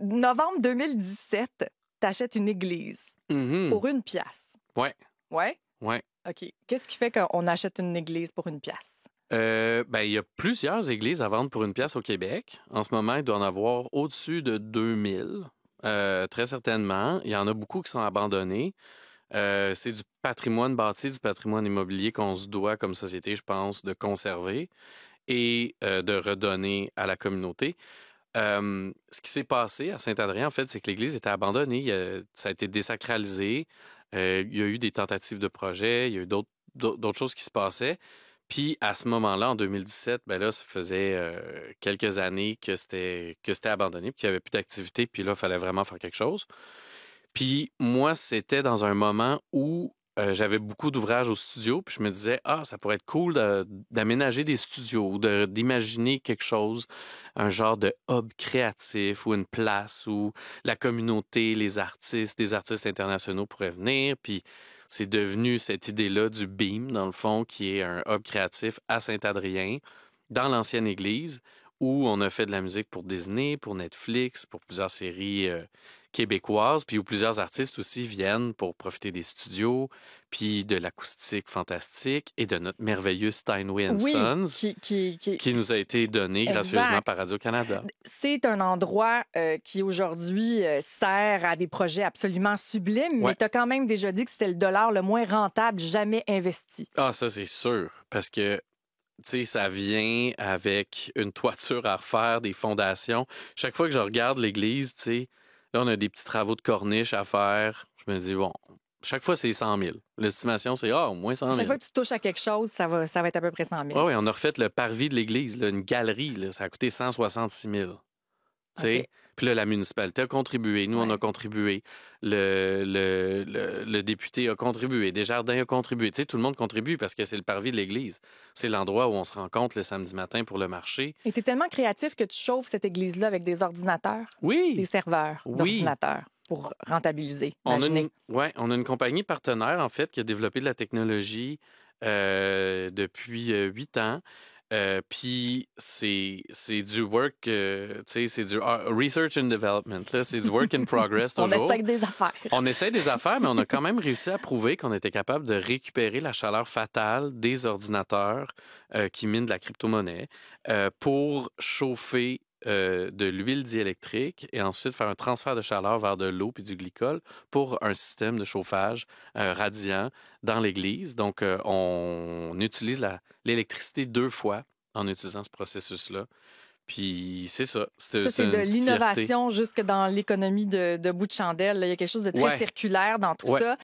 novembre 2017, t'achètes une église pour 1 piastre. Ouais. Ouais? Ouais. OK. Qu'est-ce qui fait qu'on achète une église pour 1 piastre? Il y a plusieurs églises à vendre pour 1 piastre au Québec. En ce moment, il doit en avoir au-dessus de 2000. Très certainement. Il y en a beaucoup qui sont abandonnés. C'est du patrimoine bâti, du patrimoine immobilier qu'on se doit comme société, je pense, de conserver et de redonner à la communauté. Ce qui s'est passé à Saint-Adrien, en fait, c'est que l'église était abandonnée. Ça a été désacralisé. Il y a eu des tentatives de projet. Il y a eu d'autres choses qui se passaient. Puis à ce moment-là, en 2017, ben là, ça faisait quelques années que c'était abandonné, puis qu'il n'y avait plus d'activité. Puis là, il fallait vraiment faire quelque chose. Puis moi, c'était dans un moment où j'avais beaucoup d'ouvrages au studio, puis je me disais, ça pourrait être cool d'aménager des studios, ou d'imaginer quelque chose, un genre de hub créatif ou une place où la communauté, les artistes, des artistes internationaux pourraient venir. Puis c'est devenu cette idée-là du Beam, dans le fond, qui est un hub créatif à Saint-Adrien, dans l'ancienne église, où on a fait de la musique pour Disney, pour Netflix, pour plusieurs séries québécoises, puis où plusieurs artistes aussi viennent pour profiter des studios, puis de l'acoustique fantastique et de notre merveilleux Steinway & Sons, qui nous a été donné gracieusement par Radio-Canada. C'est un endroit qui aujourd'hui sert à des projets absolument sublimes, mais tu as quand même déjà dit que c'était le dollar le moins rentable jamais investi. Ah, ça, c'est sûr, parce que tu sais, ça vient avec une toiture à refaire, des fondations. Chaque fois que je regarde l'église, tu sais, là, on a des petits travaux de corniche à faire. Je me dis, bon, chaque fois, c'est 100 000. L'estimation, c'est au moins 100 000. Chaque fois que tu touches à quelque chose, ça va être à peu près 100 000. Oui, on a refait le parvis de l'église, là, une galerie. Là, ça a coûté 166 000. Okay. Puis là, la municipalité a contribué. Nous, on a contribué. Le député a contribué. Desjardins a contribué. Tu sais, tout le monde contribue parce que c'est le parvis de l'église. C'est l'endroit où on se rencontre le samedi matin pour le marché. Et tu es tellement créatif que tu chauffes cette église-là avec des ordinateurs. Oui. Des serveurs d'ordinateurs pour rentabiliser. On a une compagnie partenaire, en fait, qui a développé de la technologie depuis 8 ans. Puis c'est du work, tu sais, c'est du research and development. Là, c'est du work in progress toujours. On essaie des affaires. On essaie des affaires, mais on a quand même réussi à prouver qu'on était capable de récupérer la chaleur fatale des ordinateurs qui minent de la crypto-monnaie pour chauffer de l'huile diélectrique et ensuite faire un transfert de chaleur vers de l'eau puis du glycol pour un système de chauffage radiant dans l'église. Donc, on utilise l'électricité 2 fois en utilisant ce processus-là. Puis c'est ça. C'est de l'innovation jusque dans l'économie de bout de chandelle. Il y a quelque chose de très circulaire dans tout ça.